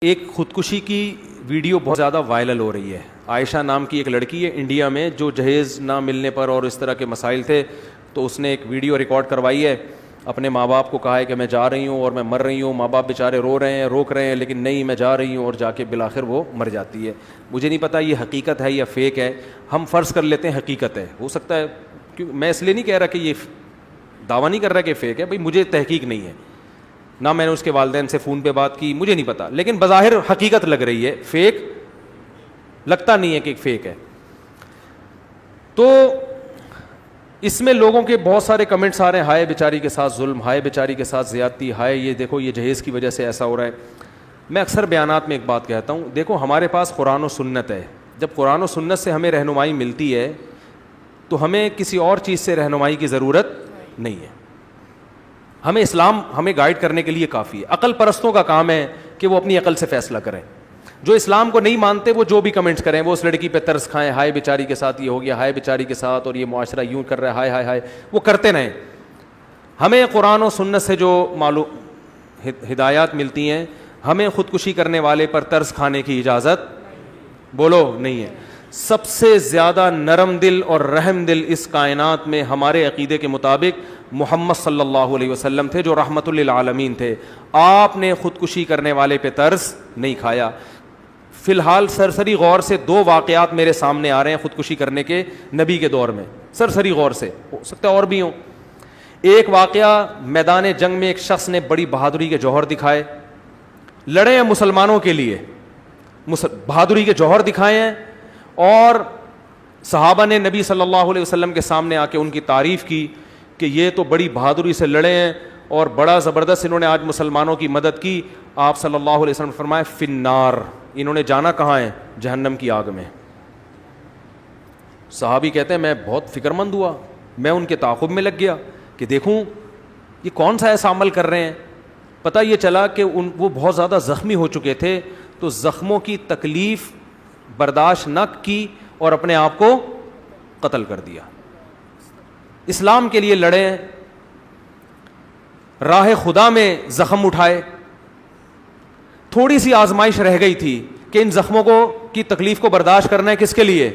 ایک خودکشی کی ویڈیو بہت زیادہ وائرل ہو رہی ہے. عائشہ نام کی ایک لڑکی ہے انڈیا میں, جو جہیز نہ ملنے پر اور اس طرح کے مسائل تھے تو اس نے ایک ویڈیو ریکارڈ کروائی ہے, اپنے ماں باپ کو کہا ہے کہ میں جا رہی ہوں اور میں مر رہی ہوں. ماں باپ بیچارے رو رہے ہیں, روک رہے ہیں, لیکن نہیں میں جا رہی ہوں, اور جا کے بالآخر وہ مر جاتی ہے. مجھے نہیں پتا یہ حقیقت ہے یا فیک ہے, ہم فرض کر لیتے ہیں حقیقت ہے, ہو سکتا ہے, کیوں میں اس لیے نہیں کہہ رہا کہ یہ دعویٰ نہیں کر رہا کہ فیک ہے, بھائی مجھے تحقیق نہیں ہے, نہ میں نے اس کے والدین سے فون پہ بات کی, مجھے نہیں پتا, لیکن بظاہر حقیقت لگ رہی ہے, فیک لگتا نہیں ہے کہ فیک ہے. تو اس میں لوگوں کے بہت سارے کمنٹس آ رہے ہیں, ہائے بیچاری کے ساتھ ظلم, ہائے بیچاری کے ساتھ زیادتی, ہائے یہ دیکھو یہ جہیز کی وجہ سے ایسا ہو رہا ہے. میں اکثر بیانات میں ایک بات کہتا ہوں, دیکھو ہمارے پاس قرآن و سنت ہے, جب قرآن و سنت سے ہمیں رہنمائی ملتی ہے تو ہمیں کسی اور چیز سے رہنمائی کی ضرورت نہیں ہے. ہمیں اسلام ہمیں گائیڈ کرنے کے لیے کافی ہے. عقل پرستوں کا کام ہے کہ وہ اپنی عقل سے فیصلہ کریں. جو اسلام کو نہیں مانتے وہ جو بھی کمنٹس کریں, وہ اس لڑکی پہ ترس کھائیں, ہائے بیچاری کے ساتھ یہ ہو گیا, ہائے بیچاری کے ساتھ, اور یہ معاشرہ یوں کر رہا ہے, ہائے ہائے ہائے, وہ کرتے رہیں. ہمیں قرآن و سنت سے جو ہدایات ملتی ہیں, ہمیں خودکشی کرنے والے پر ترس کھانے کی اجازت بولو نہیں ہے. سب سے زیادہ نرم دل اور رحم دل اس کائنات میں ہمارے عقیدے کے مطابق محمد صلی اللہ علیہ وسلم تھے, جو رحمت للعالمین تھے. آپ نے خودکشی کرنے والے پہ ترس نہیں کھایا. فی الحال سرسری غور سے 2 واقعات میرے سامنے آ رہے ہیں خودکشی کرنے کے نبی کے دور میں, سرسری غور سے, ہو سکتا ہے اور بھی ہوں. ایک واقعہ, میدان جنگ میں ایک شخص نے بڑی بہادری کے جوہر دکھائے, لڑے ہیں مسلمانوں کے لیے, بہادری کے جوہر دکھائے ہیں, اور صحابہ نے نبی صلی اللہ علیہ وسلم کے سامنے آ کے ان کی تعریف کی کہ یہ تو بڑی بہادری سے لڑے ہیں اور بڑا زبردست انہوں نے آج مسلمانوں کی مدد کی. آپ صلی اللہ علیہ وسلم نے فرمایا فی النار, انہوں نے جانا کہاں ہے, جہنم کی آگ میں. صحابی کہتے ہیں میں بہت فکر مند ہوا, میں ان کے تعاقب میں لگ گیا کہ دیکھوں یہ کون سا ایسا عمل کر رہے ہیں. پتہ یہ چلا کہ وہ بہت زیادہ زخمی ہو چکے تھے, تو زخموں کی تکلیف برداشت نہ کی اور اپنے آپ کو قتل کر دیا. اسلام کے لیے لڑے, راہ خدا میں زخم اٹھائے. تھوڑی سی آزمائش رہ گئی تھی کہ ان زخموں کی تکلیف کو برداشت کرنا ہے کس کے لیے,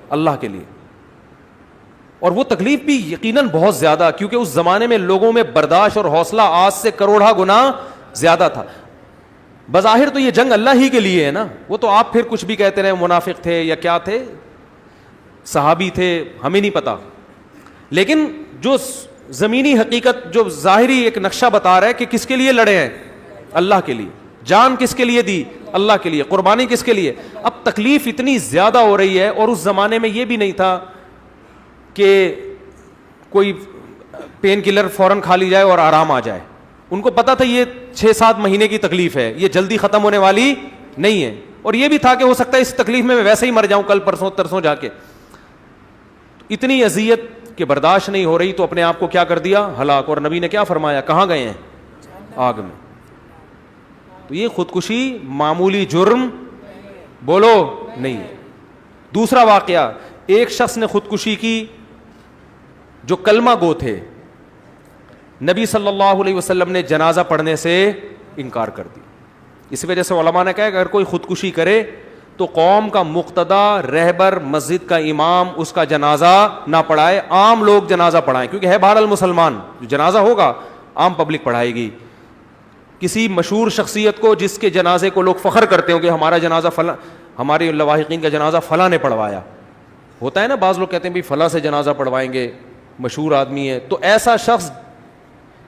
اللہ کے لیے. اور وہ تکلیف بھی یقیناً بہت زیادہ, کیونکہ اس زمانے میں لوگوں میں برداشت اور حوصلہ آج سے کروڑا گنا زیادہ تھا. بظاہر تو یہ جنگ اللہ ہی کے لیے ہے نا, وہ تو آپ پھر کچھ بھی کہتے رہے, منافق تھے یا کیا تھے, صحابی تھے, ہمیں نہیں پتا. لیکن جو زمینی حقیقت, جو ظاہری ایک نقشہ بتا رہا ہے کہ کس کے لیے لڑے ہیں, اللہ کے لیے. جان کس کے لیے دی, اللہ کے لیے. قربانی کس کے لیے. اب تکلیف اتنی زیادہ ہو رہی ہے, اور اس زمانے میں یہ بھی نہیں تھا کہ کوئی پین کلر فوراً کھا لی جائے اور آرام آ جائے. ان کو پتا تھا یہ 6-7 مہینے کی تکلیف ہے, یہ جلدی ختم ہونے والی نہیں ہے. اور یہ بھی تھا کہ ہو سکتا ہے اس تکلیف میں ویسے ہی مر جاؤں کل پرسوں ترسوں جا کے. اتنی اذیت کہ برداشت نہیں ہو رہی, تو اپنے آپ کو کیا کر دیا, ہلاک. اور نبی نے کیا فرمایا, کہاں گئے ہیں, آگ میں. تو یہ خودکشی معمولی جرم بولو نہیں ہے. دوسرا واقعہ, ایک شخص نے خودکشی کی جو کلمہ گو تھے. نبی صلی اللہ علیہ وسلم نے جنازہ پڑھنے سے انکار کر دی. اس وجہ سے علماء نے کہا کہ اگر کوئی خودکشی کرے تو قوم کا مقتدی, رہبر, مسجد کا امام اس کا جنازہ نہ پڑھائے, عام لوگ جنازہ پڑھائیں, کیونکہ ہے بہرحال مسلمان, جنازہ ہوگا عام پبلک پڑھائے گی. کسی مشہور شخصیت کو جس کے جنازے کو لوگ فخر کرتے ہوں کہ ہمارا جنازہ فلاں, ہمارے لواحقین کا جنازہ فلاں نے پڑھوایا, ہوتا ہے نا, بعض لوگ کہتے ہیں بھی فلاں سے جنازہ پڑھوائیں گے, مشہور آدمی ہے. تو ایسا شخص,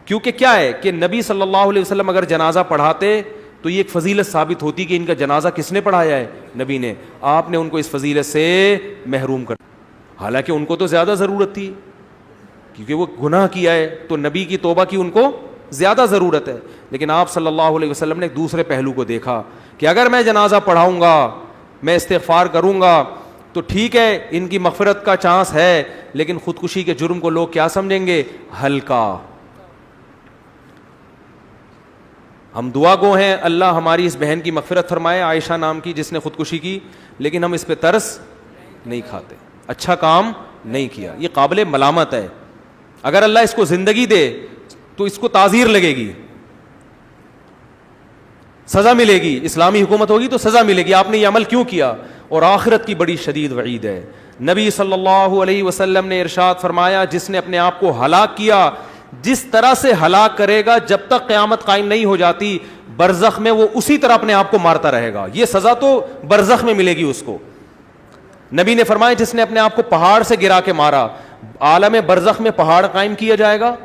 کیونکہ کیا ہے کہ نبی صلی اللہ علیہ وسلم اگر جنازہ پڑھاتے تو یہ ایک فضیلت ثابت ہوتی کہ ان کا جنازہ کس نے پڑھایا ہے, نبی نے. آپ نے ان کو اس فضیلت سے محروم کر, حالانکہ ان کو تو زیادہ ضرورت تھی کیونکہ وہ گناہ کیا ہے, تو نبی کی توبہ کی ان کو زیادہ ضرورت ہے. لیکن آپ صلی اللہ علیہ وسلم نے ایک دوسرے پہلو کو دیکھا کہ اگر میں جنازہ پڑھاؤں گا, میں استغفار کروں گا, تو ٹھیک ہے ان کی مغفرت کا چانس ہے, لیکن خودکشی کے جرم کو لوگ کیا سمجھیں گے, ہلکا. ہم دعا گو ہیں اللہ ہماری اس بہن کی مغفرت فرمائے, عائشہ نام کی جس نے خودکشی کی, لیکن ہم اس پہ ترس نہیں کھاتے, اچھا کام نہیں کیا. یہ قابل ملامت ہے. اگر اللہ اس کو زندگی دے تو اس کو تعزیر لگے گی. سزا ملے گی, اسلامی حکومت ہوگی تو سزا ملے گی, آپ نے یہ عمل کیوں کیا. اور آخرت کی بڑی شدید وعید ہے. نبی صلی اللہ علیہ وسلم نے ارشاد فرمایا, جس نے اپنے آپ کو ہلاک کیا, جس طرح سے ہلاک کرے گا جب تک قیامت قائم نہیں ہو جاتی, برزخ میں وہ اسی طرح اپنے آپ کو مارتا رہے گا. یہ سزا تو برزخ میں ملے گی اس کو. نبی نے فرمایا, جس نے اپنے آپ کو پہاڑ سے گرا کے مارا, عالم برزخ میں پہاڑ قائم کیا جائے گا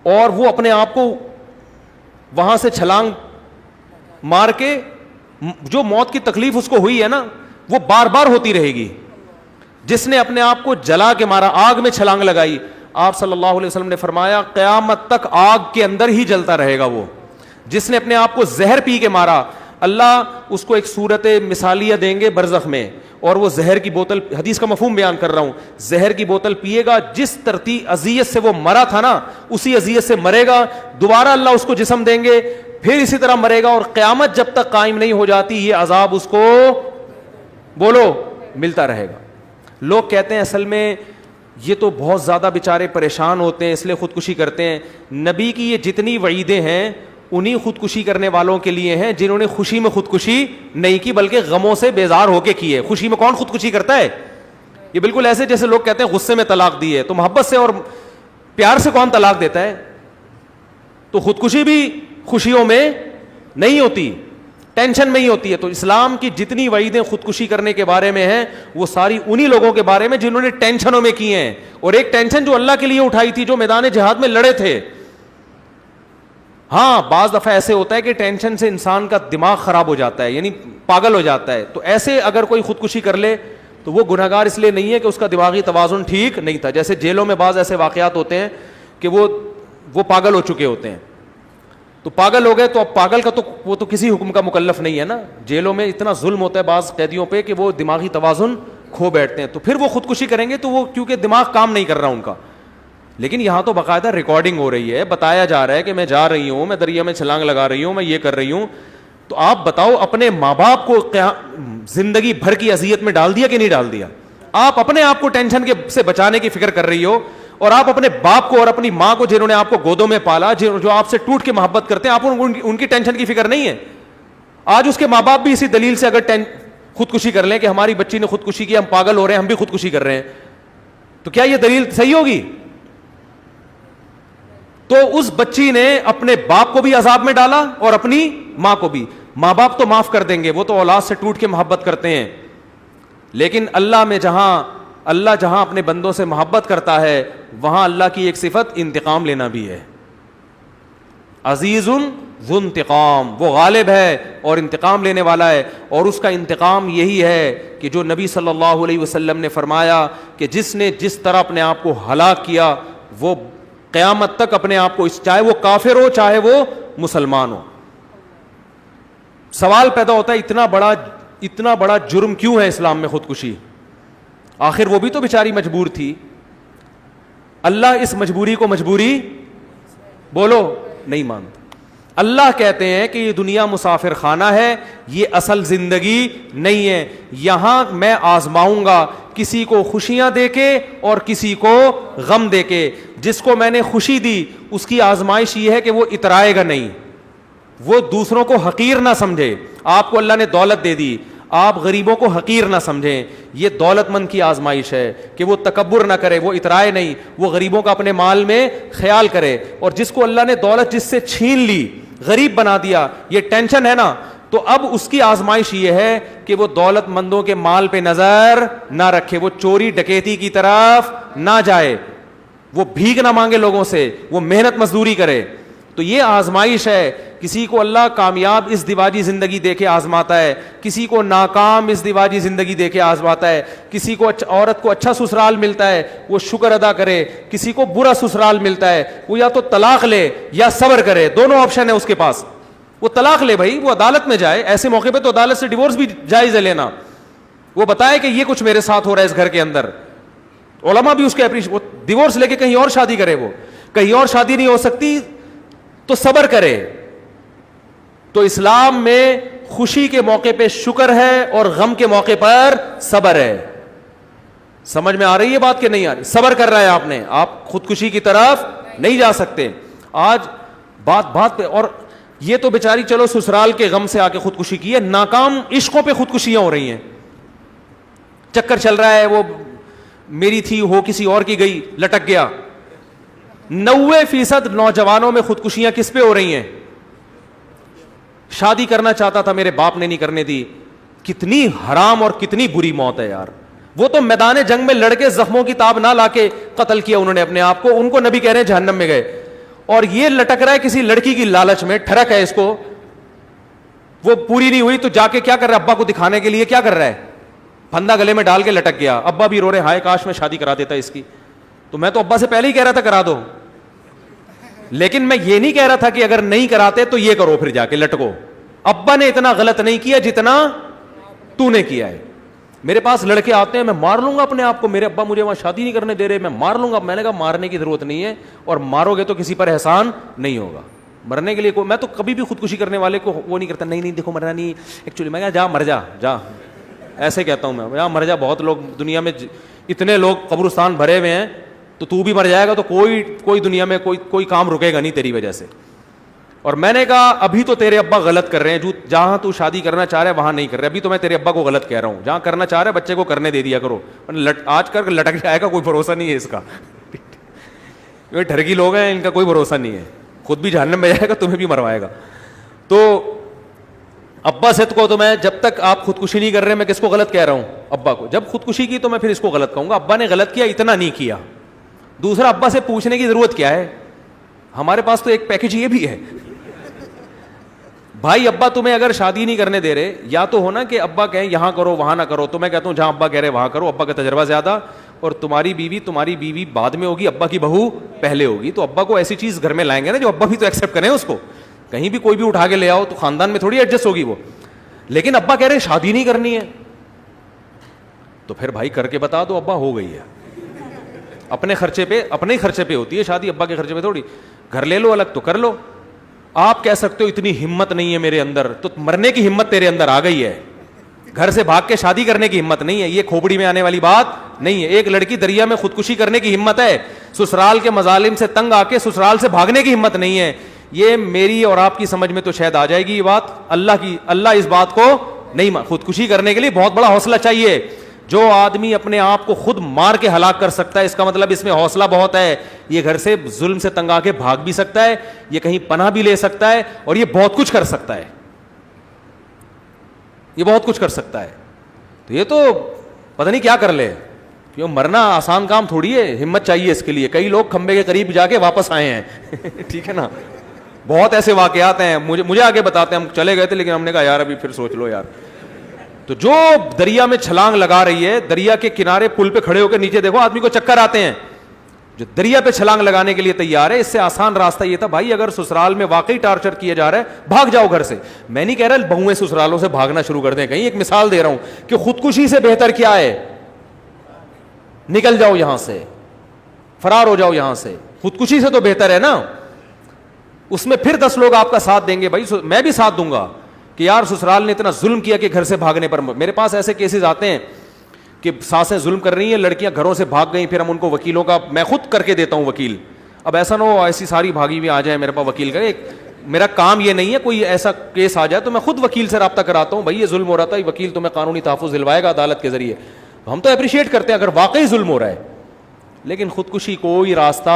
اور وہ اپنے آپ کو وہاں سے چھلانگ مار کے, جو موت کی تکلیف اس کو ہوئی ہے نا وہ بار بار ہوتی رہے گی. جس نے اپنے آپ کو جلا کے مارا, آگ میں چھلانگ لگائی, آپ صلی اللہ علیہ وسلم نے فرمایا قیامت تک آگ کے اندر ہی جلتا رہے گا وہ. جس نے اپنے آپ کو زہر پی کے مارا, اللہ اس کو ایک صورت مثالیہ دیں گے برزخ میں, اور وہ زہر کی بوتل, حدیث کا مفہوم بیان کر رہا ہوں, زہر کی بوتل پیے گا, جس ترتیب اذیت سے وہ مرا تھا نا اسی اذیت سے مرے گا, دوبارہ اللہ اس کو جسم دیں گے, پھر اسی طرح مرے گا, اور قیامت جب تک قائم نہیں ہو جاتی یہ عذاب اس کو بولو ملتا رہے گا. لوگ کہتے ہیں اصل میں یہ تو بہت زیادہ بیچارے پریشان ہوتے ہیں اس لیے خودکشی کرتے ہیں. نبی کی یہ جتنی وعیدیں ہیں انہی خودکشی کرنے والوں کے لیے ہیں جنہوں نے خوشی میں خودکشی نہیں کی بلکہ غموں سے بیزار ہو کے کی ہے. خوشی میں کون خودکشی کرتا ہے؟ یہ بالکل ایسے جیسے لوگ کہتے ہیں غصے میں طلاق دی ہے, تو محبت سے اور پیار سے کون طلاق دیتا ہے؟ تو خودکشی بھی خوشیوں میں نہیں ہوتی, ٹینشن میں ہی ہوتی ہے. تو اسلام کی جتنی وعیدیں خودکشی کرنے کے بارے میں ہیں وہ ساری انہی لوگوں کے بارے میں جنہوں نے ٹینشنوں میں کی ہیں. اور ایک ٹینشن جو اللہ کے لیے اٹھائی تھی, جو میدان جہاد میں لڑے تھے. ہاں بعض دفعہ ایسے ہوتا ہے کہ ٹینشن سے انسان کا دماغ خراب ہو جاتا ہے, یعنی پاگل ہو جاتا ہے, تو ایسے اگر کوئی خودکشی کر لے تو وہ گنہگار اس لیے نہیں ہے کہ اس کا دماغی توازن ٹھیک نہیں تھا. جیسے جیلوں میں بعض ایسے واقعات ہوتے ہیں کہ وہ پاگل ہو چکے ہوتے ہیں, تو پاگل ہو گئے تو اب پاگل کا تو وہ تو کسی حکم کا مکلف نہیں ہے نا. جیلوں میں اتنا ظلم ہوتا ہے بعض قیدیوں پہ کہ وہ دماغی توازن کھو بیٹھتے ہیں, تو پھر وہ خودکشی کریں گے تو وہ کیونکہ دماغ کام نہیں کر رہا ان کا. لیکن یہاں تو باقاعدہ ریکارڈنگ ہو رہی ہے, بتایا جا رہا ہے کہ میں جا رہی ہوں, میں دریا میں چھلانگ لگا رہی ہوں, میں یہ کر رہی ہوں. تو آپ بتاؤ اپنے ماں باپ کو زندگی بھر کی اذیت میں ڈال دیا کہ نہیں ڈال دیا؟ آپ اپنے آپ کو ٹینشن سے بچانے کی فکر کر رہی ہو, اور آپ اپنے باپ کو اور اپنی ماں کو جنہوں نے آپ کو گودوں میں پالا, جو آپ سے ٹوٹ کے محبت کرتے ہیں, آپ ان کی ٹینشن کی فکر نہیں ہے. آج اس کے ماں باپ بھی اسی دلیل سے اگر خودکشی کر لیں کہ ہماری بچی نے خودکشی کی, ہم پاگل ہو رہے ہیں, ہم بھی خودکشی کر رہے ہیں, تو کیا یہ دلیل صحیح ہوگی؟ تو اس بچی نے اپنے باپ کو بھی عذاب میں ڈالا اور اپنی ماں کو بھی. ماں باپ تو معاف کر دیں گے, وہ تو اولاد سے ٹوٹ کے محبت کرتے ہیں, لیکن اللہ جہاں اپنے بندوں سے محبت کرتا ہے وہاں اللہ کی ایک صفت انتقام لینا بھی ہے. عزیز ذو انتقام, وہ غالب ہے اور انتقام لینے والا ہے. اور اس کا انتقام یہی ہے کہ جو نبی صلی اللہ علیہ وسلم نے فرمایا کہ جس نے جس طرح اپنے آپ کو ہلاک کیا وہ قیامت تک اپنے آپ کو, چاہے وہ کافر ہو چاہے وہ مسلمان ہو. سوال پیدا ہوتا ہے اتنا بڑا جرم کیوں ہے اسلام میں خودکشی؟ آخر وہ بھی تو بیچاری مجبور تھی. اللہ اس مجبوری کو مجبوری بولو نہیں مانتا. اللہ کہتے ہیں کہ یہ دنیا مسافر خانہ ہے, یہ اصل زندگی نہیں ہے, یہاں میں آزماؤں گا کسی کو خوشیاں دے کے اور کسی کو غم دے کے. جس کو میں نے خوشی دی اس کی آزمائش یہ ہے کہ وہ اترائے گا نہیں, وہ دوسروں کو حقیر نہ سمجھے. آپ کو اللہ نے دولت دے دی, آپ غریبوں کو حقیر نہ سمجھیں, یہ دولت مند کی آزمائش ہے کہ وہ تکبر نہ کرے, وہ اترائے نہیں, وہ غریبوں کا اپنے مال میں خیال کرے. اور جس کو اللہ نے دولت جس سے چھین لی, غریب بنا دیا, یہ ٹینشن ہے نا, تو اب اس کی آزمائش یہ ہے کہ وہ دولت مندوں کے مال پہ نظر نہ رکھے, وہ چوری ڈکیتی کی طرف نہ جائے, وہ بھیک نہ مانگے لوگوں سے, وہ محنت مزدوری کرے. تو یہ آزمائش ہے. کسی کو اللہ کامیاب اس دیواجی زندگی دے کے آزماتا ہے, کسی کو ناکام اس دیواجی زندگی دے کے آزماتا ہے. کسی کو عورت کو اچھا سسرال ملتا ہے وہ شکر ادا کرے, کسی کو برا سسرال ملتا ہے وہ یا تو طلاق لے یا صبر کرے, دونوں آپشن ہے اس کے پاس. وہ طلاق لے بھائی, وہ عدالت میں جائے, ایسے موقع پہ تو عدالت سے ڈیورس بھی جائز ہے لینا. وہ بتائے کہ یہ کچھ میرے ساتھ ہو رہا ہے اس گھر کے اندر, علماء بھی اس کے وہ ڈیورس لے کے کہیں اور شادی کرے, وہ کہیں اور شادی نہیں ہو سکتی تو صبر کرے. تو اسلام میں خوشی کے موقع پہ شکر ہے اور غم کے موقع پر صبر ہے. سمجھ میں آ رہی ہے بات کہ نہیں آ رہی؟ صبر کر رہا ہے آپ خودکشی کی طرف نہیں جا سکتے. آج بات پہ, اور یہ تو بیچاری چلو سسرال کے غم سے آ کے خودکشی کی ہے, ناکام عشقوں پہ خودکشیاں ہو رہی ہیں. چکر چل رہا ہے, وہ میری تھی ہو کسی اور کی گئی, لٹک گیا. 90% نوجوانوں میں خودکشیاں کس پہ ہو رہی ہیں؟ شادی کرنا چاہتا تھا میرے باپ نے نہیں کرنے دی. کتنی حرام اور کتنی بری موت ہے یار. وہ تو میدان جنگ میں لڑکے زخموں کی تاب نہ لا کے قتل کیا انہوں نے اپنے آپ کو, ان کو نبی کہہ رہے ہیں جہنم میں گئے. اور یہ لٹک رہا ہے کسی لڑکی کی لالچ میں, ٹھڑک ہے اس کو, وہ پوری نہیں ہوئی تو جا کے کیا کر رہا ہے, ابا کو دکھانے کے لیے کیا کر رہا ہے, پھندا گلے میں ڈال کے لٹک گیا. ابا بھی رو رہے, ہائے کاش میں شادی کرا دیتا اس کی. تو میں تو ابا سے پہلے ہی کہہ رہا تھا کرا دو, لیکن میں یہ نہیں کہہ رہا تھا کہ اگر نہیں کراتے تو یہ کرو, پھر جا کے لٹکو. ابا نے اتنا غلط نہیں کیا جتنا تو نے کیا ہے. میرے پاس لڑکے آتے ہیں, میں مار لوں گا اپنے آپ کو, میرے ابا مجھے وہاں شادی نہیں کرنے دے رہے, میں مار لوں گا. میں نے کہا مارنے کی ضرورت نہیں ہے, اور مارو گے تو کسی پر احسان نہیں ہوگا. مرنے کے لیے میں تو کبھی بھی خودکشی کرنے والے کو وہ نہیں کرتا, نہیں دیکھو مرنا نہیں, ایکچولی میں کہا جا مر جا, جا, ایسے کہتا ہوں میں, جا مر جا. بہت لوگ دنیا میں اتنے لوگ قبرستان بھرے ہوئے ہیں, تو بھی مر جائے گا تو کوئی دنیا میں کوئی کام رکے گا نہیں تیری وجہ سے. اور میں نے کہا ابھی تو تیرے ابا غلط کر رہے ہیں, جہاں تو شادی کرنا چاہ رہا ہے وہاں نہیں کر رہے. ابھی تو میں تیرے ابا کو غلط کہہ رہا ہوں, جہاں کرنا چاہ رہا ہے بچے کو کرنے دے دیا کرو. آج کر لٹک جائے گا, کوئی بھروسہ نہیں ہے اس کا. یہ ڈھرگی لوگ ہیں, ان کا کوئی بھروسہ نہیں ہے, خود بھی جہنم میں جائے گا, تمہیں بھی مروائے گا. تو ابا سے تو میں جب تک آپ خودکشی نہیں کر رہے, میں کس کو غلط کہہ رہا ہوں, ابا کو. جب خودکشی کی تو میں پھر اس کو غلط کہوں گا, ابا نے غلط کیا, اتنا نہیں کیا. دوسرا, ابا سے پوچھنے کی ضرورت کیا ہے, ہمارے پاس تو ایک پیکج یہ بھی ہے. بھائی ابا تمہیں اگر شادی نہیں کرنے دے رہے, یا تو ہونا کہ ابا کہیں یہاں کرو وہاں نہ کرو, تو میں کہتا ہوں جہاں ابا کہہ رہے وہاں کرو, ابا کا تجربہ زیادہ, اور تمہاری بیوی بعد میں ہوگی, ابا کی بہو پہلے ہوگی. تو ابا کو ایسی چیز گھر میں لائیں گے نا جو ابا بھی تو ایکسیپٹ کریں اس کو. کہیں بھی کوئی بھی اٹھا کے لے آؤ تو خاندان میں تھوڑی ایڈجسٹ ہوگی وہ. لیکن ابا کہہ رہے شادی نہیں کرنی ہے, تو پھر بھائی کر کے بتا دو ابا ہو گئی ہے. اپنے ہی خرچے پہ ہوتی ہے شادی, ابا کے خرچے پہ تھوڑی. گھر لے لو الگ تو کر لو. آپ کہہ سکتے ہو اتنی ہمت نہیں ہے میرے اندر, تو مرنے کی ہمت تیرے اندر آ گئی ہے, گھر سے بھاگ کے شادی کرنے کی ہمت نہیں ہے. یہ کھوپڑی میں آنے والی بات نہیں ہے. ایک لڑکی دریا میں خودکشی کرنے کی ہمت ہے, سسرال کے مظالم سے تنگ آ کے سسرال سے بھاگنے کی ہمت نہیں ہے. یہ میری اور آپ کی سمجھ میں تو شاید آ جائے گی یہ بات, اللہ اس بات کو نہیں. خودکشی کرنے کے لیے بہت بڑا حوصلہ چاہیے. جو آدمی اپنے آپ کو خود مار کے ہلاک کر سکتا ہے, اس کا مطلب اس میں حوصلہ بہت ہے. یہ گھر سے ظلم سے تنگ آ کے بھاگ بھی سکتا ہے, یہ کہیں پناہ بھی لے سکتا ہے, اور یہ بہت کچھ کر سکتا ہے, یہ بہت کچھ کر سکتا ہے. تو یہ تو پتہ نہیں کیا کر لے, کیوں مرنا آسان کام تھوڑی ہے, ہمت چاہیے اس کے لیے. کئی لوگ کھمبے کے قریب جا کے واپس آئے ہیں ٹھیک ہے نا, بہت ایسے واقعات ہیں. مجھے آگے بتاتے ہیں, ہم چلے گئے تھے لیکن ہم نے کہا یار ابھی پھر سوچ لو یار. تو جو دریا میں چھلانگ لگا رہی ہے, دریا کے کنارے پل پہ کھڑے ہو کے نیچے دیکھو آدمی کو چکر آتے ہیں, جو دریا پہ چھلانگ لگانے کے لیے تیار ہے. اس سے آسان راستہ یہ تھا بھائی, اگر سسرال میں واقعی ٹارچر کیا جا رہا ہے, بھاگ جاؤ گھر سے. میں نہیں کہہ رہا بہویں سسرالوں سے بھاگنا شروع کر دیں, کہیں ایک مثال دے رہا ہوں کہ خودکشی سے بہتر کیا ہے, نکل جاؤ یہاں سے, فرار ہو جاؤ یہاں سے. خودکشی سے تو بہتر ہے نا, اس میں پھر 10 لوگ آپ کا ساتھ دیں گے. بھائی میں بھی ساتھ دوں گا کہ یار سسرال نے اتنا ظلم کیا کہ گھر سے بھاگنے پر. میرے پاس ایسے کیسز آتے ہیں کہ ساسیں ظلم کر رہی ہیں, لڑکیاں گھروں سے بھاگ گئیں, پھر ہم ان کو وکیلوں کا, میں خود کر کے دیتا ہوں وکیل. اب ایسا نہ ہو ایسی ساری بھاگی ہوئی آ جائیں میرے پاس وکیل کا. میرا کام یہ نہیں ہے, کوئی ایسا کیس آ جائے تو میں خود وکیل سے رابطہ کراتا ہوں, بھائی یہ ظلم ہو رہا تھا, وکیل تمہیں قانونی تحفظ دلوائے گا عدالت کے ذریعے. ہم تو اپریشیٹ کرتے ہیں اگر واقعی ظلم ہو رہا ہے, لیکن خودکشی کوئی راستہ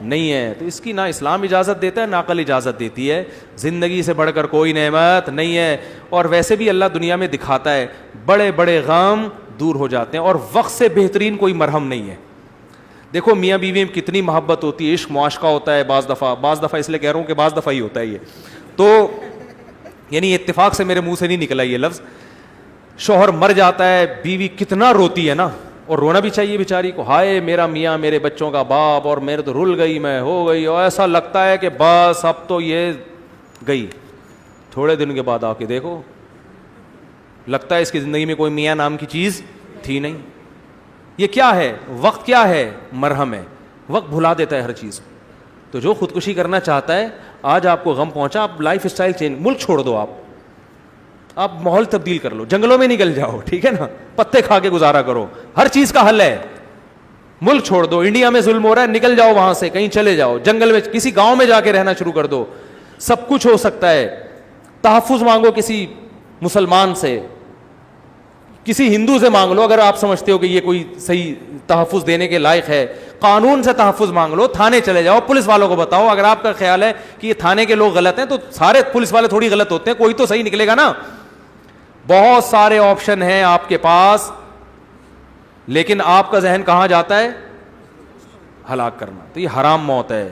نہیں ہے. تو اس کی نہ اسلام اجازت دیتا ہے نہ عقل اجازت دیتی ہے. زندگی سے بڑھ کر کوئی نعمت نہیں ہے. اور ویسے بھی اللہ دنیا میں دکھاتا ہے, بڑے بڑے غم دور ہو جاتے ہیں, اور وقت سے بہترین کوئی مرہم نہیں ہے. دیکھو میاں بیوی میں کتنی محبت ہوتی ہے, عشق معاشقہ ہوتا ہے بعض دفعہ اس لیے کہہ رہا ہوں کہ بعض دفعہ ہی ہوتا ہے یہ تو, یعنی اتفاق سے میرے منہ سے نہیں نکلا یہ لفظ. شوہر مر جاتا ہے, بیوی کتنا روتی ہے نا, اور رونا بھی چاہیے بیچاری کو, ہائے میرا میاں میرے بچوں کا باپ, اور میرے تو رل گئی, میں ہو گئی, اور ایسا لگتا ہے کہ بس اب تو یہ گئی. تھوڑے دن کے بعد آ کے دیکھو لگتا ہے اس کی زندگی میں کوئی میاں نام کی چیز تھی نہیں. یہ کیا ہے, وقت کیا ہے, مرہم ہے. وقت بھلا دیتا ہے ہر چیز. تو جو خودکشی کرنا چاہتا ہے, آج آپ کو غم پہنچا, آپ لائف اسٹائل چینج, ملک چھوڑ دو, آپ ماحول تبدیل کر لو, جنگلوں میں نکل جاؤ, ٹھیک ہے نا, پتے کھا کے گزارا کرو, ہر چیز کا حل ہے. ملک چھوڑ دو, انڈیا میں ظلم ہو رہا ہے, نکل جاؤ وہاں سے, کہیں چلے جاؤ جنگل میں, کسی گاؤں میں جا کے رہنا شروع کر دو. سب کچھ ہو سکتا ہے. تحفظ مانگو کسی مسلمان سے, کسی ہندو سے مانگ لو اگر آپ سمجھتے ہو کہ یہ کوئی صحیح تحفظ دینے کے لائق ہے. قانون سے تحفظ مانگ لو, تھانے چلے جاؤ, پولیس والوں کو بتاؤ. اگر آپ کا خیال ہے کہ یہ تھانے کے لوگ غلط ہیں تو سارے پولیس والے تھوڑی غلط ہوتے ہیں, کوئی تو صحیح نکلے گا نا. بہت سارے آپشن ہیں آپ کے پاس, لیکن آپ کا ذہن کہاں جاتا ہے؟ ہلاک کرنا. تو یہ حرام موت ہے.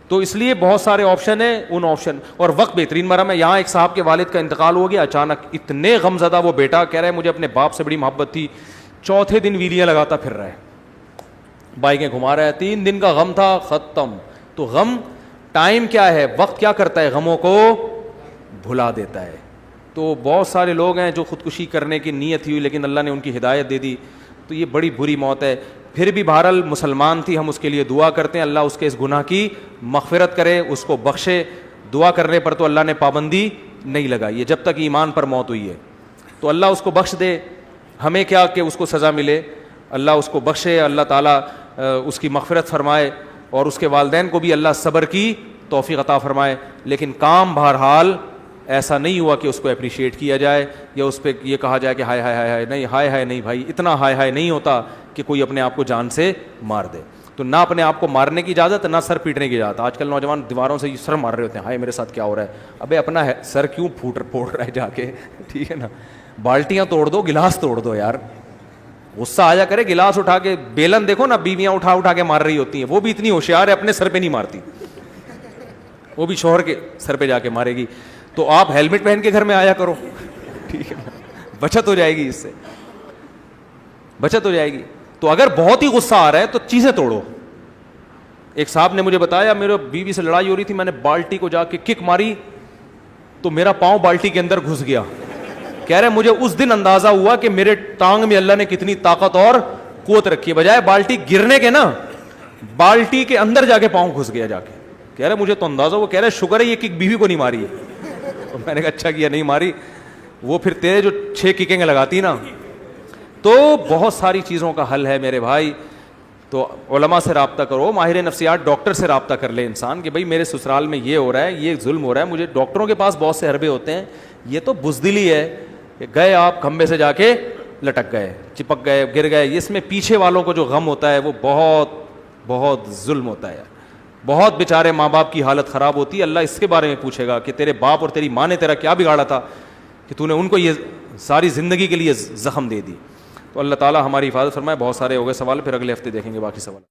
تو اس لیے بہت سارے آپشن ہیں, ان آپشن اور وقت بہترین مرہم ہے. یہاں ایک صاحب کے والد کا انتقال ہو گیا اچانک, اتنے غم زدہ وہ بیٹا, کہہ رہے مجھے اپنے باپ سے بڑی محبت تھی, چوتھے دن ویلیاں لگاتا پھر رہا ہے, بائکیں گھما رہا ہے, 3 دن کا غم تھا, ختم. تو غم ٹائم کیا ہے, وقت کیا کرتا ہے, غموں کو بھلا دیتا ہے. تو بہت سارے لوگ ہیں جو خودکشی کرنے کی نیت ہوئی لیکن اللہ نے ان کی ہدایت دے دی, تو یہ بڑی بری موت ہے. پھر بھی بہرحال مسلمان تھی, ہم اس کے لیے دعا کرتے ہیں, اللہ اس کے اس گناہ کی مغفرت کرے, اس کو بخشے. دعا کرنے پر تو اللہ نے پابندی نہیں لگائی ہے جب تک ایمان پر موت ہوئی ہے. تو اللہ اس کو بخش دے, ہمیں کیا کہ اس کو سزا ملے, اللہ اس کو بخشے, اللہ تعالیٰ اس کی مغفرت فرمائے, اور اس کے والدین کو بھی اللہ صبر کی توفیق عطا فرمائے. لیکن کام بہرحال ایسا نہیں ہوا کہ اس کو اپریشیٹ کیا جائے یا اس پہ یہ کہا جائے کہ ہائے ہائے ہائے ہائے, نہیں, ہائے ہائے نہیں بھائی, اتنا ہائے ہائے نہیں ہوتا کہ کوئی اپنے آپ کو جان سے مار دے. تو نہ اپنے آپ کو مارنے کی اجازت, نہ سر پیٹنے کی اجازت. آج کل نوجوان دیواروں سے سر مار رہے ہوتے ہیں, ہائے میرے ساتھ کیا ہو رہا ہے. ابے اپنا سر کیوں پھوڑ رہا ہے جا کے, ٹھیک ہے نا. بالٹیاں توڑ دو, گلاس توڑ دو یار, غصہ آ جا کرے. گلاس اٹھا کے, بیلن دیکھو نا, بیویاں اٹھا کے مار رہی ہوتی ہیں, وہ بھی اتنی ہوشیار ہے اپنے سر پہ نہیں مارتی, وہ بھی شوہر کے سر پہ جا کے مارے گی. تو آپ ہیلمٹ پہن کے گھر میں آیا کرو, ٹھیک ہے نا, بچت ہو جائے گی, اس سے بچت ہو جائے گی. تو اگر بہت ہی غصہ آ رہا ہے تو چیزیں توڑو. ایک صاحب نے مجھے بتایا, میرے بیوی سے لڑائی ہو رہی تھی, میں نے بالٹی کو جا کے کک ماری تو میرا پاؤں بالٹی کے اندر گھس گیا. کہہ رہے مجھے اس دن اندازہ ہوا کہ میرے ٹانگ میں اللہ نے کتنی طاقت اور قوت رکھی ہے, بجائے بالٹی گرنے کے نا, بالٹی کے اندر جا کے پاؤں گھس گیا جا کے. کہہ رہے مجھے تو اندازہ, وہ کہہ رہے شکر ہے یہ کک بیوی کو نہیں ماری ہے. تو میں نے کہا اچھا کیا نہیں ماری, وہ پھر تیرے جو 6 ککیں لگاتی نا. تو بہت ساری چیزوں کا حل ہے میرے بھائی. تو علماء سے رابطہ کرو, ماہر نفسیات ڈاکٹر سے رابطہ کر لے انسان کہ بھائی میرے سسرال میں یہ ہو رہا ہے, یہ ظلم ہو رہا ہے مجھے. ڈاکٹروں کے پاس بہت سے حربے ہوتے ہیں, یہ تو بزدلی ہے کہ گئے آپ کھمبے سے جا کے لٹک گئے, چپک گئے, گر گئے. اس میں پیچھے والوں کو جو غم ہوتا ہے وہ بہت بہت ظلم ہوتا ہے. بہت بیچارے ماں باپ کی حالت خراب ہوتی ہے. اللہ اس کے بارے میں پوچھے گا کہ تیرے باپ اور تیری ماں نے تیرا کیا بگاڑا تھا کہ تو نے ان کو یہ ساری زندگی کے لیے زخم دے دی. تو اللہ تعالیٰ ہماری حفاظت فرمائے. بہت سارے ہو گئے سوال, پھر اگلے ہفتے دیکھیں گے باقی سوال.